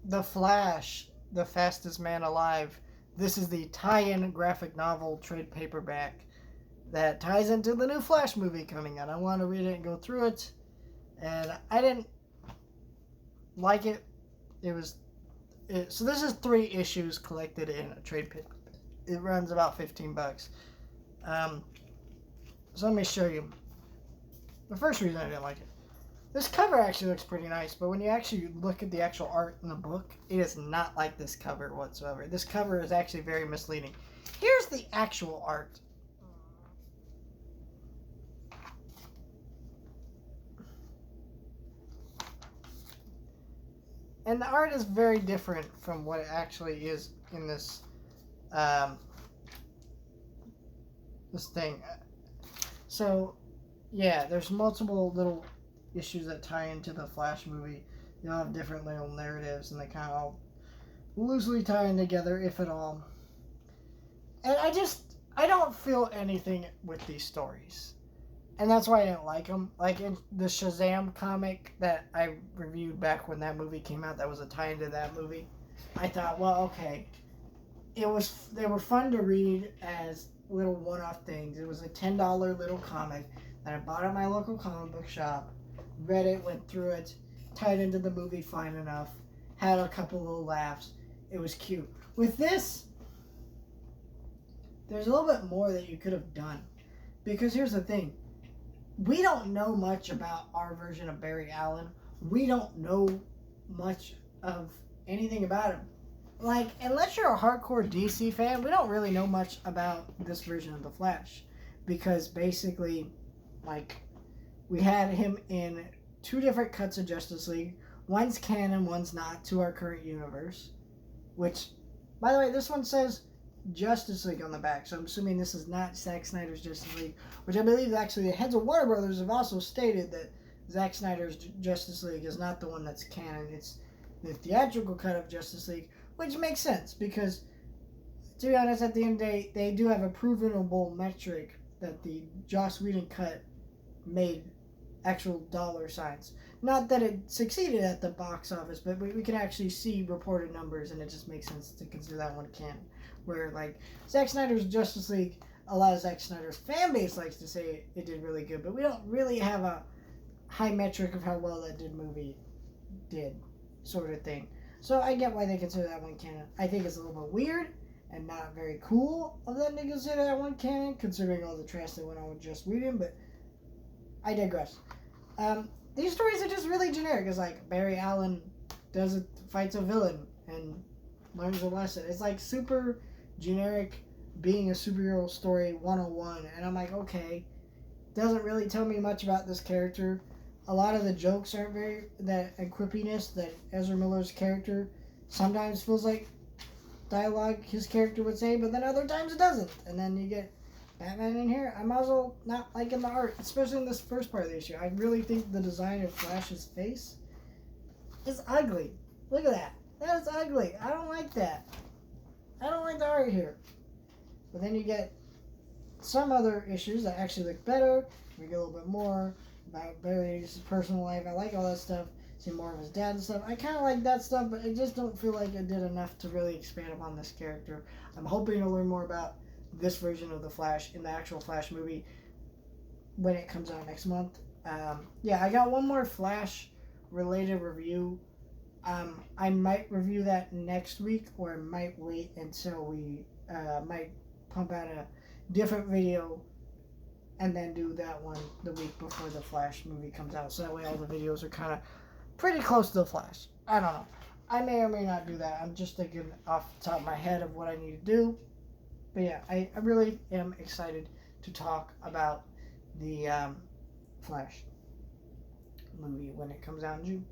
The Flash, The Fastest Man Alive. This is the tie-in graphic novel trade paperback that ties into the new Flash movie coming out. I want to read it and go through it, and I didn't like it. So this is 3 issues collected in a trade paper. It runs about $15. Um, so let me show you. The first reason I didn't like it. This cover actually looks pretty nice, but when you actually look at the actual art in the book, it is not like this cover whatsoever. This cover is actually very misleading. Here's the actual art. And the art is very different from what it actually is in this thing. So, yeah, there's multiple little issues that tie into the Flash movie. They all have different little narratives, and they kind of all loosely tie in together, if at all. And I don't feel anything with these stories. And that's why I didn't like them. Like in the Shazam comic that I reviewed back when that movie came out, that was a tie into that movie. I thought, well, okay, they were fun to read as little one-off things. It was a $10 little comic that I bought at my local comic book shop, read it, went through it, tied into the movie fine enough, had a couple little laughs. It was cute. With this, there's a little bit more that you could have done. Because here's the thing. We don't know much about our version of Barry Allen. We don't know much of anything about him. Like, unless you're a hardcore DC fan, we don't really know much about this version of The Flash. Because basically, like, we had him in 2 different cuts of Justice League. One's canon, one's not, to our current universe. Which, by the way, this one says Justice League on the back, so I'm assuming this is not Zack Snyder's Justice League, which I believe actually the heads of Warner Brothers have also stated that Zack Snyder's Justice League is not the one that's canon. It's the theatrical cut of Justice League, which makes sense because, to be honest, at the end of the day, they do have a provenable metric that the Joss Whedon cut made actual dollar signs. Not that it succeeded at the box office, but we can actually see reported numbers, and it just makes sense to consider that one canon. Where, like, Zack Snyder's Justice League, a lot of Zack Snyder's fan base likes to say it did really good, but we don't really have a high metric of how well that movie did, sort of thing. So I get why they consider that one canon. I think it's a little bit weird and not very cool of them to consider that one canon, considering all the trash that went on with Joss Whedon, but I digress. These stories are just really generic. It's like Barry Allen fights a villain and learns a lesson. It's like super generic being a superhero story 101, and I'm like, okay, doesn't really tell me much about this character. A lot of the jokes aren't very and quippiness that Ezra Miller's character sometimes feels like dialogue his character would say, but then other times it doesn't. And then you get Batman in here. I'm also not liking the art, especially in this first part of the issue. I really think the design of Flash's face is ugly. Look at that. That is ugly. I don't like that. I don't like the art here. But then you get some other issues that actually look better. We get a little bit more about Barry's personal life. I like all that stuff. See more of his dad and stuff. I kind of like that stuff, but I just don't feel like it did enough to really expand upon this character. I'm hoping to learn more about this version of the Flash in the actual Flash movie when it comes out next month. I got one more Flash related review. I might review that next week, or I might wait until we might pump out a different video and then do that one the week before the Flash movie comes out. So that way all the videos are kind of pretty close to the Flash. I don't know. I may or may not do that. I'm just thinking off the top of my head of what I need to do. But yeah, I really am excited to talk about the Flash movie when it comes out in June.